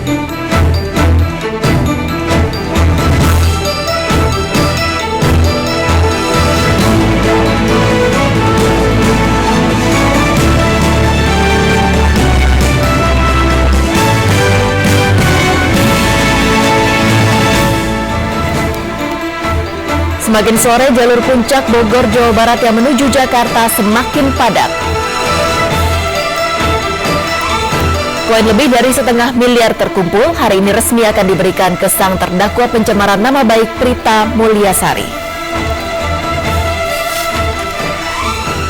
Semakin sore, jalur puncak Bogor, Jawa Barat yang menuju Jakarta semakin padat. Koin lebih dari 1,5 miliar terkumpul, hari ini resmi akan diberikan ke sang terdakwa pencemaran nama baik Prita Mulyasari.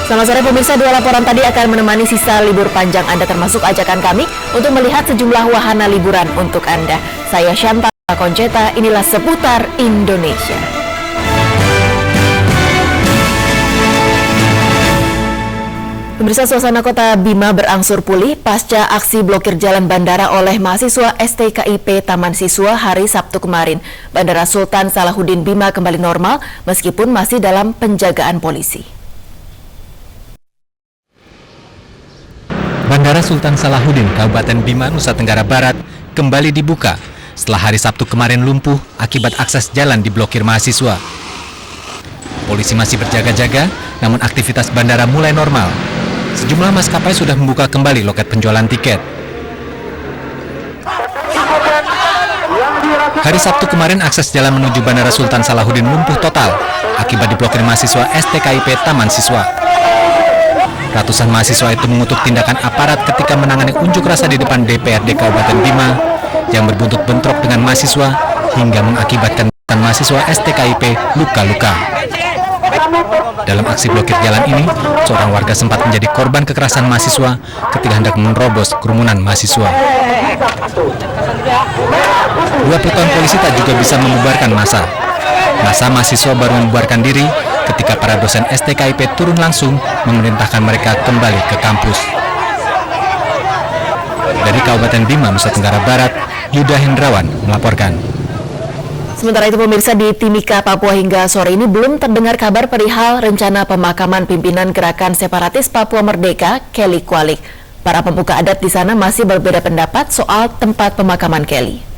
Selamat sore pemirsa, dua laporan tadi akan menemani sisa libur panjang Anda, termasuk ajakan kami untuk melihat sejumlah wahana liburan untuk Anda. Saya Shanta Konceta, inilah Seputar Indonesia. Pemirsa, suasana kota Bima berangsur pulih pasca aksi blokir jalan bandara oleh mahasiswa STKIP Taman Siswa hari Sabtu kemarin. Bandara Sultan Salahuddin Bima kembali normal meskipun masih dalam penjagaan polisi. Bandara Sultan Salahuddin, Kabupaten Bima, Nusa Tenggara Barat kembali dibuka setelah hari Sabtu kemarin lumpuh akibat akses jalan diblokir mahasiswa. Polisi masih berjaga-jaga, namun aktivitas bandara mulai normal. Sejumlah maskapai sudah membuka kembali loket penjualan tiket. Hari Sabtu kemarin akses jalan menuju Bandara Sultan Salahuddin lumpuh total akibat diblokir mahasiswa STKIP Taman Siswa. Ratusan mahasiswa itu mengutuk tindakan aparat ketika menangani unjuk rasa di depan DPRD Kabupaten Bima yang berbuntut bentrok dengan mahasiswa hingga mengakibatkan mahasiswa STKIP luka-luka. Dalam aksi blokir jalan ini, seorang warga sempat menjadi korban kekerasan mahasiswa ketika hendak menerobos kerumunan mahasiswa. Dua personel polisi tak juga bisa membubarkan massa. Massa mahasiswa baru membubarkan diri ketika para dosen STKIP turun langsung memerintahkan mereka kembali ke kampus. Dari Kabupaten Bima, Nusa Tenggara Barat, Yuda Hendrawan melaporkan. Sementara itu pemirsa, di Timika, Papua hingga sore ini belum terdengar kabar perihal rencana pemakaman pimpinan Gerakan Separatis Papua Merdeka, Kelly Kualik. Para pemuka adat di sana masih berbeda pendapat soal tempat pemakaman Kelly.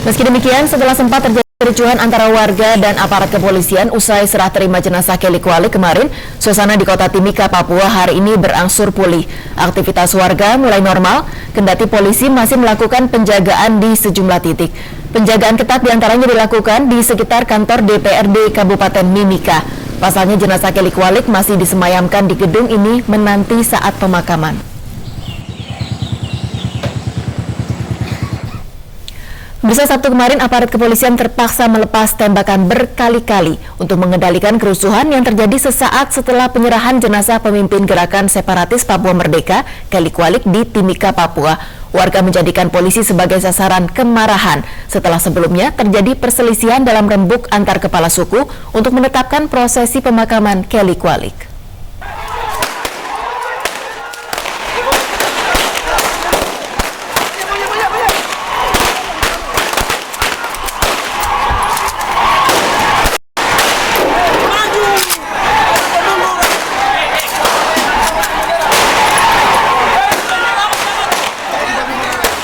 Meski demikian, setelah sempat terjadi kericuhan antara warga dan aparat kepolisian usai serah terima jenazah Kelly Kualik kemarin, suasana di kota Timika, Papua hari ini berangsur pulih. Aktivitas warga mulai normal, kendati polisi masih melakukan penjagaan di sejumlah titik. Penjagaan ketat diantaranya dilakukan di sekitar kantor DPRD Kabupaten Mimika. Pasalnya jenazah Kelly Kualik masih disemayamkan di gedung ini menanti saat pemakaman. Bisa Sabtu kemarin, aparat kepolisian terpaksa melepas tembakan berkali-kali untuk mengendalikan kerusuhan yang terjadi sesaat setelah penyerahan jenazah pemimpin Gerakan Separatis Papua Merdeka, Kelly Kualik, di Timika, Papua. Warga menjadikan polisi sebagai sasaran kemarahan setelah sebelumnya terjadi perselisihan dalam rembuk antar kepala suku untuk menetapkan prosesi pemakaman Kelly Kualik.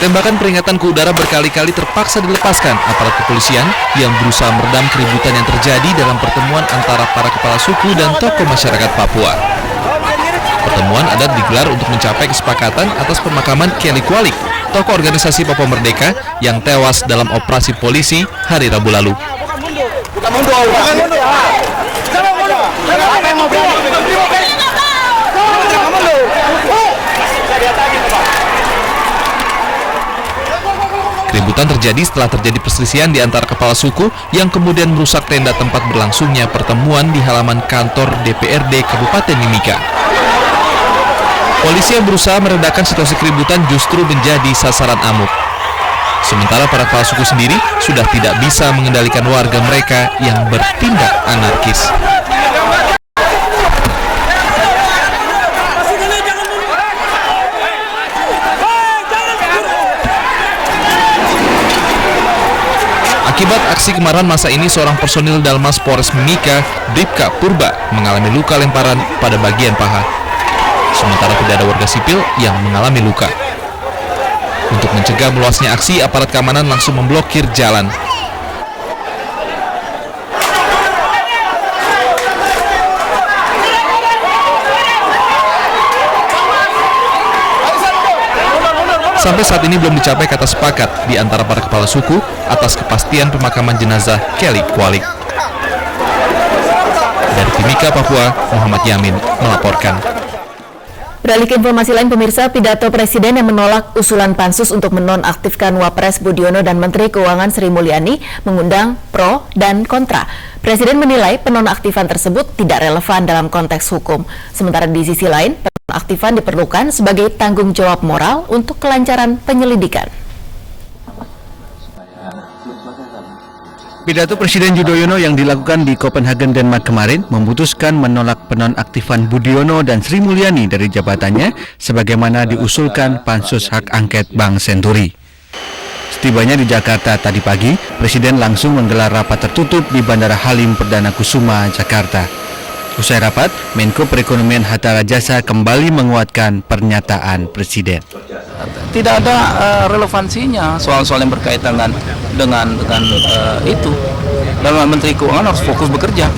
Tembakan peringatan ke udara berkali-kali terpaksa dilepaskan aparat kepolisian yang berusaha meredam keributan yang terjadi dalam pertemuan antara para kepala suku dan tokoh masyarakat Papua. Pertemuan adat digelar untuk mencapai kesepakatan atas pemakaman Kelly Kualik, tokoh organisasi Papua Merdeka yang tewas dalam operasi polisi hari Rabu lalu. Keributan terjadi setelah terjadi perselisihan di antara kepala suku yang kemudian merusak tenda tempat berlangsungnya pertemuan di halaman kantor DPRD Kabupaten Mimika. Polisi yang berusaha meredakan situasi keributan justru menjadi sasaran amuk. Sementara para kepala suku sendiri sudah tidak bisa mengendalikan warga mereka yang bertindak anarkis. Akibat aksi kemarahan masa ini, seorang personil Dalmas Polres Mimika, Bribka Purba, mengalami luka lemparan pada bagian paha. Sementara tidak ada warga sipil yang mengalami luka. Untuk mencegah meluasnya aksi, aparat keamanan langsung memblokir jalan. Sampai saat ini belum dicapai kata sepakat di antara para kepala suku atas kepastian pemakaman jenazah Kelly Kualik. Dari Timika, Papua, Muhammad Yamin melaporkan. Beralih ke informasi lain, pemirsa, pidato Presiden yang menolak usulan Pansus untuk menonaktifkan Wapres Budiono dan Menteri Keuangan Sri Mulyani mengundang pro dan kontra. Presiden menilai penonaktifan tersebut tidak relevan dalam konteks hukum. Sementara di sisi lain, penonaktifan diperlukan sebagai tanggung jawab moral untuk kelancaran penyelidikan. Pidato Presiden Yudhoyono yang dilakukan di Copenhagen, Denmark kemarin memutuskan menolak penonaktifan Budiono dan Sri Mulyani dari jabatannya sebagaimana diusulkan Pansus Hak Angket Bank Senturi. Setibanya di Jakarta tadi pagi, Presiden langsung menggelar rapat tertutup di Bandara Halim Perdana Kusuma, Jakarta. Usai rapat, Menko Perekonomian Hatta Rajasa kembali menguatkan pernyataan Presiden. Tidak ada relevansinya soal-soal yang berkaitan dengan itu. Dan Menteri Keuangan harus fokus bekerja,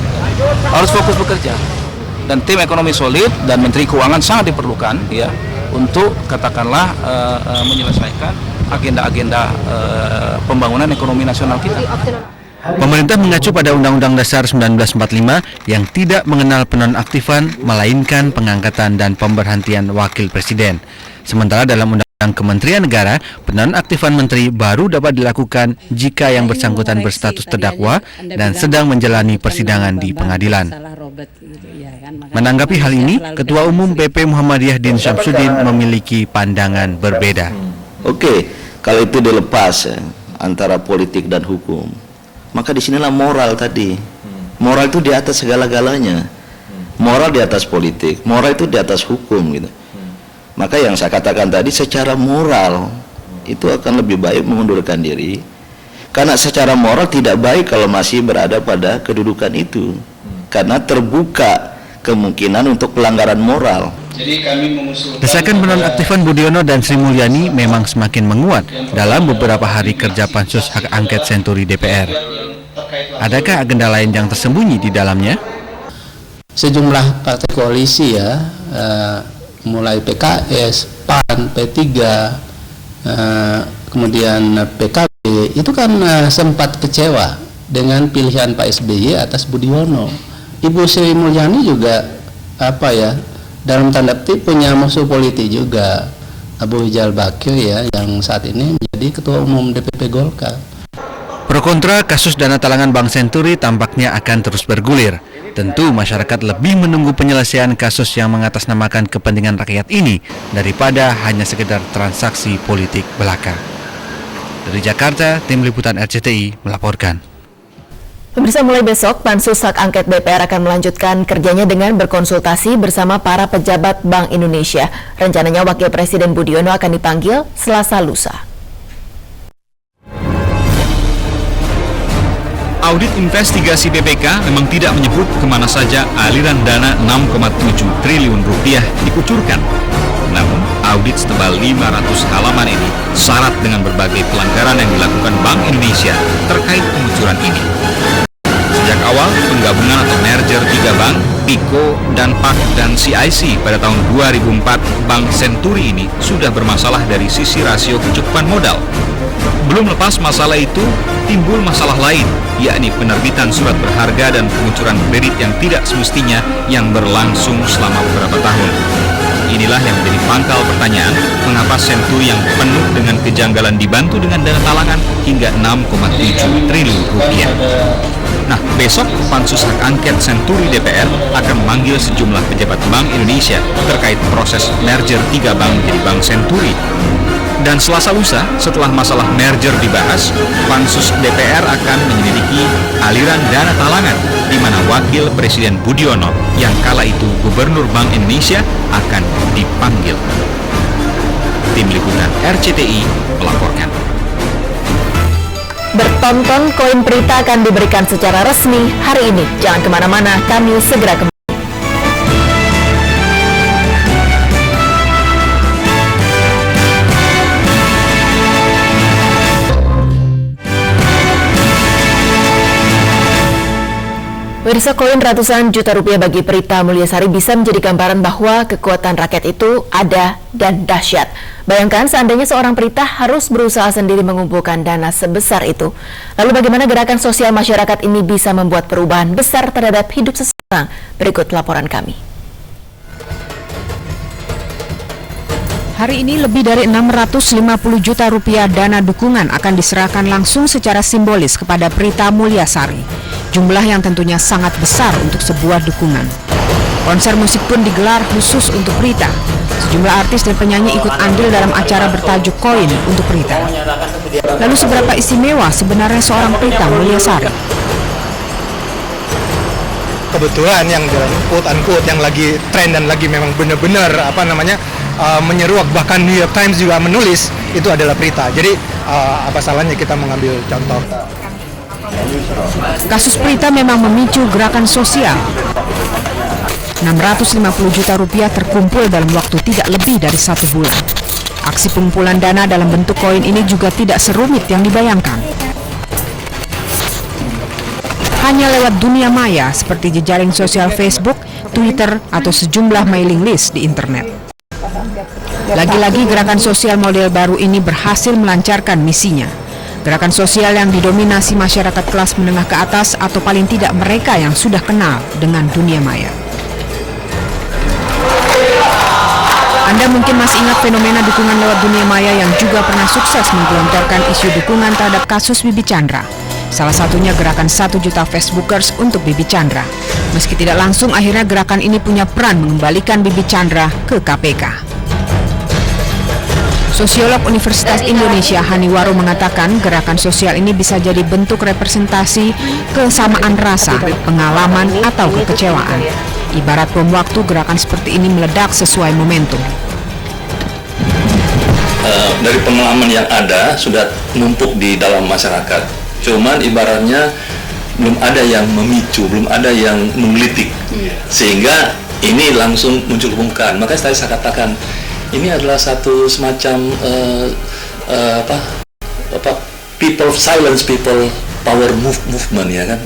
dan tim ekonomi solid dan Menteri Keuangan sangat diperlukan ya untuk katakanlah menyelesaikan agenda-agenda pembangunan ekonomi nasional kita. Pemerintah mengacu pada Undang-Undang Dasar 1945 yang tidak mengenal penonaktifan, melainkan pengangkatan dan pemberhentian wakil presiden. Sementara dalam Undang-Undang Kementerian Negara, penonaktifan menteri baru dapat dilakukan jika yang bersangkutan berstatus terdakwa dan sedang menjalani persidangan di pengadilan. Menanggapi hal ini, Ketua Umum PP Muhammadiyah Din Syamsuddin memiliki pandangan berbeda. Oke, kalau itu dilepas antara politik dan hukum, maka disinilah moral tadi. Moral itu di atas segala-galanya. Moral di atas politik, moral itu di atas hukum gitu. Maka yang saya katakan tadi, secara moral itu akan lebih baik mengundurkan diri, karena secara moral tidak baik kalau masih berada pada kedudukan itu, karena terbuka kemungkinan untuk pelanggaran moral. Desakan penonaktifan Budiono dan Sri Mulyani memang semakin menguat dalam beberapa hari kerja Pansus Hak Angket Senturi DPR. Adakah agenda lain yang tersembunyi di dalamnya? Sejumlah partai koalisi ya, mulai PKS, PAN, P3, kemudian PKB, itu kan sempat kecewa dengan pilihan Pak SBY atas Budiono. Ibu Sri Mulyani juga dalam tanda petik punya musuh politik juga, Abu Rizal Bakir ya, yang saat ini menjadi Ketua Umum DPP Golkar. Pro kontra kasus dana talangan Bank Senturi tampaknya akan terus bergulir. Tentu masyarakat lebih menunggu penyelesaian kasus yang mengatasnamakan kepentingan rakyat ini daripada hanya sekedar transaksi politik belaka. Dari Jakarta, Tim Liputan RCTI melaporkan. Pemirsa, mulai besok Pansus Hak Angket DPR akan melanjutkan kerjanya dengan berkonsultasi bersama para pejabat Bank Indonesia. Rencananya Wakil Presiden Budiono akan dipanggil Selasa lusa. Audit investigasi BPK memang tidak menyebut kemana saja aliran dana 6,7 triliun rupiah dikucurkan. Namun, audit setebal 500 halaman ini syarat dengan berbagai pelanggaran yang dilakukan Bank Indonesia terkait pengucuran ini. Sejak awal penggabungan atau merger 3 bank, PICO, dan PAK dan CIC pada tahun 2004, Bank Senturi ini sudah bermasalah dari sisi rasio kecukupan modal. Belum lepas masalah itu, timbul masalah lain, yakni penerbitan surat berharga dan pengucuran kredit yang tidak semestinya yang berlangsung selama beberapa tahun. Inilah yang menjadi pangkal pertanyaan, mengapa Senturi yang penuh dengan kejanggalan dibantu dengan dana talangan hingga 6,7 triliun rupiah. Nah, besok Pansus Hak Angket Senturi DPR akan memanggil sejumlah pejabat Bank Indonesia terkait proses merger 3 bank menjadi Bank Senturi. Dan Selasa lusa, setelah masalah merger dibahas, Pansus DPR akan menyelidiki aliran dana talangan, di mana Wakil Presiden Budiono yang kala itu Gubernur Bank Indonesia akan dipanggil. Tim Liputan RCTI melaporkan. Bertonton koin Prita akan diberikan secara resmi hari ini. Jangan kemana-mana, kami segera kembali. Pemirsa, koin ratusan juta rupiah bagi Prita Mulyasari bisa menjadi gambaran bahwa kekuatan rakyat itu ada dan dahsyat. Bayangkan seandainya seorang Prita harus berusaha sendiri mengumpulkan dana sebesar itu. Lalu bagaimana gerakan sosial masyarakat ini bisa membuat perubahan besar terhadap hidup seseorang? Berikut laporan kami. Hari ini lebih dari 650 juta rupiah dana dukungan akan diserahkan langsung secara simbolis kepada Prita Mulyasari. Jumlah yang tentunya sangat besar untuk sebuah dukungan. Konser musik pun digelar khusus untuk Prita. Sejumlah artis dan penyanyi ikut andil dalam acara bertajuk Koin untuk Prita. Lalu seberapa istimewa sebenarnya seorang Prita Mulyasari? Kebetulan yang quote-unquote yang lagi tren dan lagi memang benar-benar menyeruak, bahkan New York Times juga menulis, itu adalah Prita. Jadi apa salahnya kita mengambil contoh. Kasus Prita memang memicu gerakan sosial. 650 juta rupiah terkumpul dalam waktu tidak lebih dari 1 bulan. Aksi pengumpulan dana dalam bentuk koin ini juga tidak serumit yang dibayangkan. Hanya lewat dunia maya seperti jejaring sosial Facebook, Twitter, atau sejumlah mailing list di internet. Lagi-lagi gerakan sosial model baru ini berhasil melancarkan misinya. Gerakan sosial yang didominasi masyarakat kelas menengah ke atas atau paling tidak mereka yang sudah kenal dengan dunia maya. Anda mungkin masih ingat fenomena dukungan lewat dunia maya yang juga pernah sukses menggelontorkan isu dukungan terhadap kasus Bibi Chandra. Salah satunya gerakan 1 juta Facebookers untuk Bibi Chandra. Meski tidak langsung, akhirnya gerakan ini punya peran mengembalikan Bibi Chandra ke KPK. Sosiolog Universitas Indonesia Hani Waro mengatakan gerakan sosial ini bisa jadi bentuk representasi kesamaan rasa, pengalaman, atau kekecewaan. Ibarat bom waktu, gerakan seperti ini meledak sesuai momentum. Dari pengalaman yang ada sudah numpuk di dalam masyarakat. Cuman ibaratnya belum ada yang memicu, belum ada yang menggelitik, sehingga ini langsung muncul ke permukaan. Makanya tadi saya katakan ini adalah satu semacam people silence, people power movement, ya kan,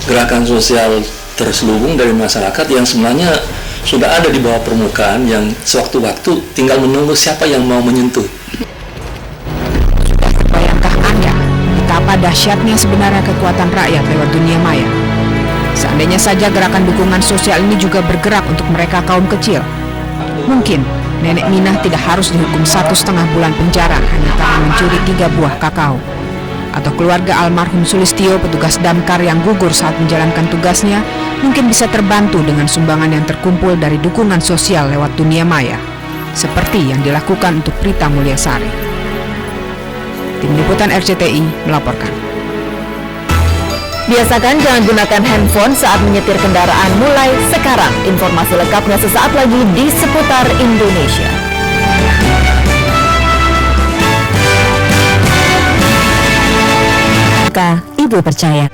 gerakan sosial terselubung dari masyarakat yang sebenarnya sudah ada di bawah permukaan, yang sewaktu-waktu tinggal menunggu siapa yang mau menyentuh. Bayangkah Anda betapa dahsyatnya sebenarnya kekuatan rakyat lewat dunia maya? Seandainya saja gerakan dukungan sosial ini juga bergerak untuk mereka kaum kecil, mungkin Nenek Minah tidak harus dihukum 1,5 bulan penjara hanya karena mencuri 3 buah kakao. Atau keluarga almarhum Sulistio, petugas damkar yang gugur saat menjalankan tugasnya, mungkin bisa terbantu dengan sumbangan yang terkumpul dari dukungan sosial lewat dunia maya, seperti yang dilakukan untuk Prita Mulyasari. Tim Liputan RCTI melaporkan. Biasakan jangan gunakan handphone saat menyetir kendaraan mulai sekarang. Informasi lengkapnya sesaat lagi di Seputar Indonesia. Ibu percaya.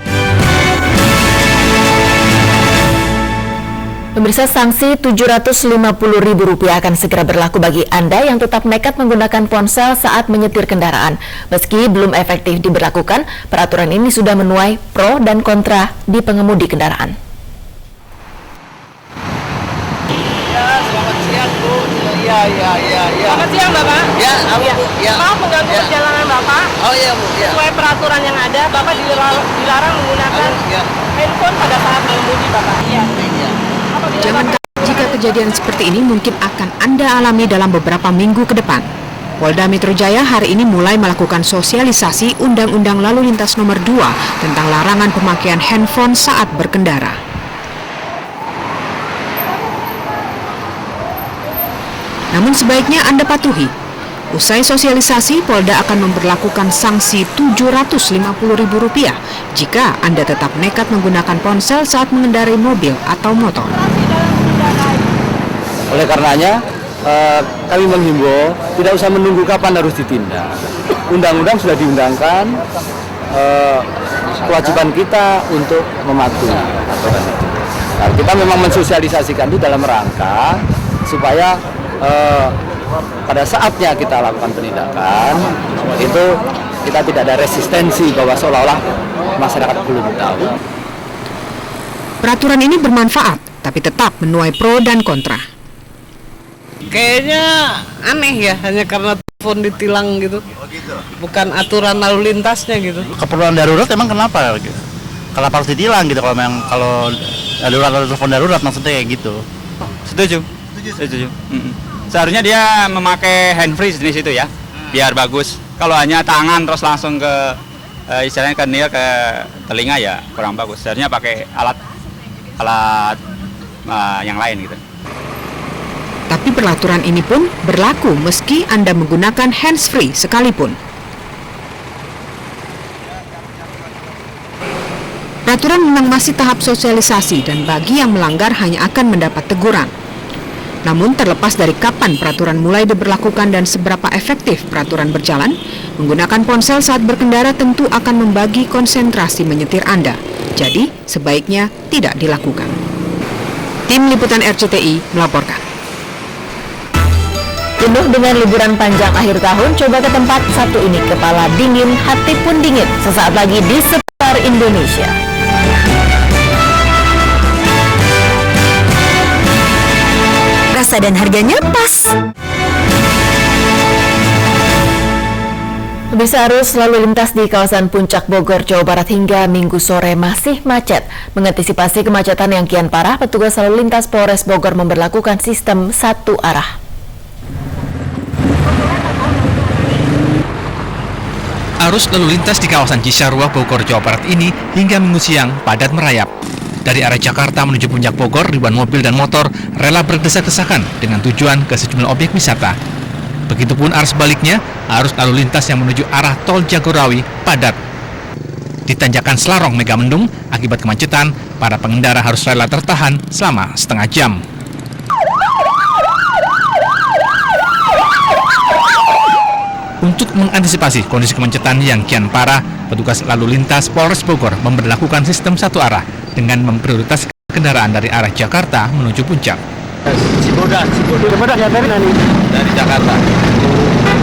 Pemirsa, sanksi Rp750.000 akan segera berlaku bagi Anda yang tetap nekat menggunakan ponsel saat menyetir kendaraan. Meski belum efektif diberlakukan, peraturan ini sudah menuai pro dan kontra di pengemudi kendaraan. Ya, selamat siang Bu. Ya. Selamat siang Bapak. Ya. Maaf mengganggu perjalanan Bapak. Oh iya Bu. Ya. Sesuai peraturan yang ada, Bapak dilarang menggunakan handphone pada saat mengemudi Bapak. Iya. Jangan jika kejadian seperti ini mungkin akan Anda alami dalam beberapa minggu ke depan. Polda Metro Jaya hari ini mulai melakukan sosialisasi Undang-Undang Lalu Lintas Nomor 2 tentang larangan pemakaian handphone saat berkendara. Namun sebaiknya Anda patuhi. Usai sosialisasi, Polda akan memberlakukan sanksi Rp750.000 jika Anda tetap nekat menggunakan ponsel saat mengendarai mobil atau motor. Oleh karenanya, kami menghimbau tidak usah menunggu kapan harus ditindak. Undang-undang sudah diundangkan, kewajiban kita untuk mematuhi aturan itu. Nah, kita memang mensosialisasikan itu dalam rangka supaya pada saatnya kita lakukan penindakan itu kita tidak ada resistensi bahwa seolah-olah masyarakat belum tahu. Peraturan ini bermanfaat, tapi tetap menuai pro dan kontra. Kayaknya aneh ya, hanya karena telepon ditilang gitu. Bukan aturan lalu lintasnya gitu. Keperluan darurat emang kenapa gitu? Kenapa harus ditilang gitu kalau darurat atau telepon darurat maksudnya kayak gitu? Setuju. Seharusnya dia memakai handfree di situ ya, biar bagus. Kalau hanya tangan terus langsung ke istilahnya ke niat ke telinga ya kurang bagus. Seharusnya pakai alat yang lain gitu. Tapi peraturan ini pun berlaku meski Anda menggunakan hands-free sekalipun. Peraturan memang masih tahap sosialisasi dan bagi yang melanggar hanya akan mendapat teguran. Namun terlepas dari kapan peraturan mulai diberlakukan dan seberapa efektif peraturan berjalan, menggunakan ponsel saat berkendara tentu akan membagi konsentrasi menyetir Anda. Jadi, sebaiknya tidak dilakukan. Tim Liputan RCTI melaporkan. Penuh dengan liburan panjang akhir tahun, coba ke tempat satu ini. Kepala dingin, hati pun dingin. Sesaat lagi di seputar Indonesia. Rasa dan harganya pas. Bisa arus lalu lintas di kawasan Puncak Bogor, Jawa Barat hingga Minggu sore masih macet. Mengantisipasi kemacetan yang kian parah, petugas lalu lintas Polres Bogor memberlakukan sistem satu arah. Arus lalu lintas di kawasan Cisarua, Bogor, Jawa Barat ini hingga Minggu siang padat merayap. Dari arah Jakarta menuju Puncak Bogor, ribuan mobil dan motor rela berdesak-desakan dengan tujuan ke sejumlah objek wisata. Begitupun arus sebaliknya, arus lalu lintas yang menuju arah Tol Jagorawi padat. Di tanjakan Selarong Megamendung, akibat kemacetan, para pengendara harus rela tertahan selama setengah jam. Untuk mengantisipasi kondisi kemacetan yang kian parah, petugas lalu lintas Polres Bogor memberlakukan sistem satu arah dengan memprioritaskan kendaraan dari arah Jakarta menuju Puncak. Cibodas ya dari Jakarta.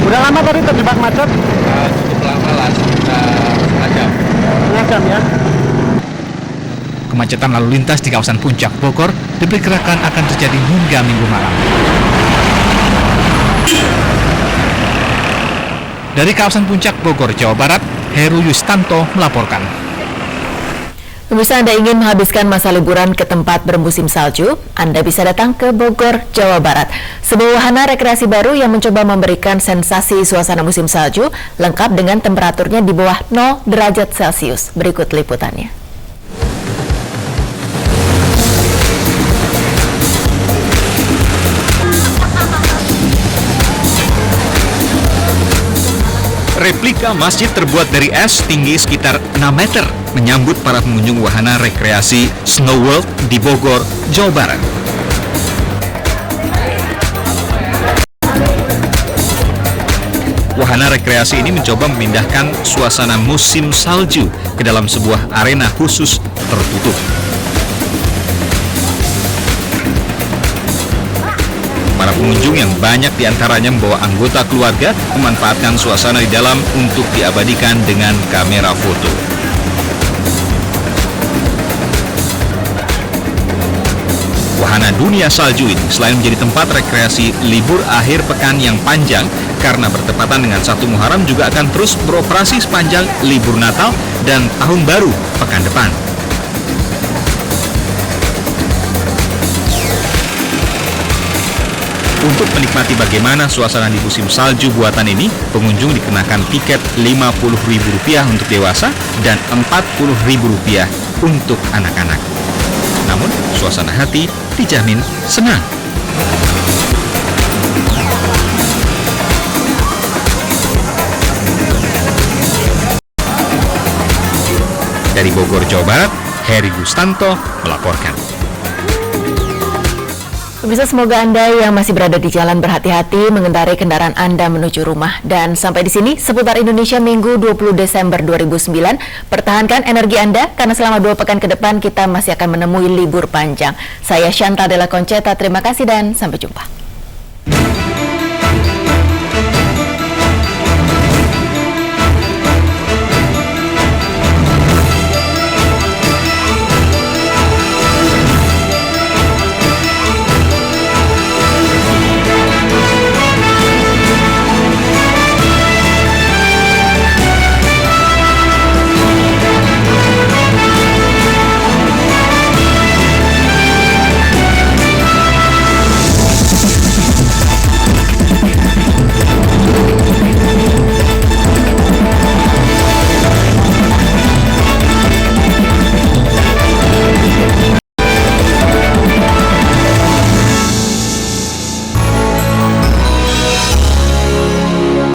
Udah lama tadi terjebak macet? Cukup lama lah, setengah jam. Setengah jam ya. Kemacetan lalu lintas di kawasan Puncak Bogor diperkirakan akan terjadi hingga Minggu malam. Dari kawasan Puncak Bogor, Jawa Barat, Heru Yustanto melaporkan. Pemirsa, Anda ingin menghabiskan masa liburan ke tempat bermusim salju? Anda bisa datang ke Bogor, Jawa Barat. Sebuah wahana rekreasi baru yang mencoba memberikan sensasi suasana musim salju, lengkap dengan temperaturnya di bawah 0 derajat Celcius. Berikut liputannya. Replika masjid terbuat dari es tinggi sekitar 6 meter menyambut para pengunjung wahana rekreasi Snow World di Bogor, Jawa Barat. Wahana rekreasi ini mencoba memindahkan suasana musim salju ke dalam sebuah arena khusus tertutup. Para pengunjung yang banyak diantaranya membawa anggota keluarga memanfaatkan suasana di dalam untuk diabadikan dengan kamera foto. Wahana dunia salju ini selain menjadi tempat rekreasi libur akhir pekan yang panjang karena bertepatan dengan 1 Muharram juga akan terus beroperasi sepanjang libur Natal dan Tahun Baru pekan depan. Untuk menikmati bagaimana suasana di musim salju buatan ini, pengunjung dikenakan tiket Rp50.000 untuk dewasa dan Rp40.000 untuk anak-anak. Namun, suasana hati dijamin senang. Dari Bogor, Jawa Barat, Heri Gustanto melaporkan. Pemirsa, semoga Anda yang masih berada di jalan berhati-hati mengendarai kendaraan Anda menuju rumah. Dan sampai di sini seputar Indonesia Minggu 20 Desember 2009. Pertahankan energi Anda karena selama 2 pekan ke depan kita masih akan menemui libur panjang. Saya Shanta Della Conceta, terima kasih dan sampai jumpa.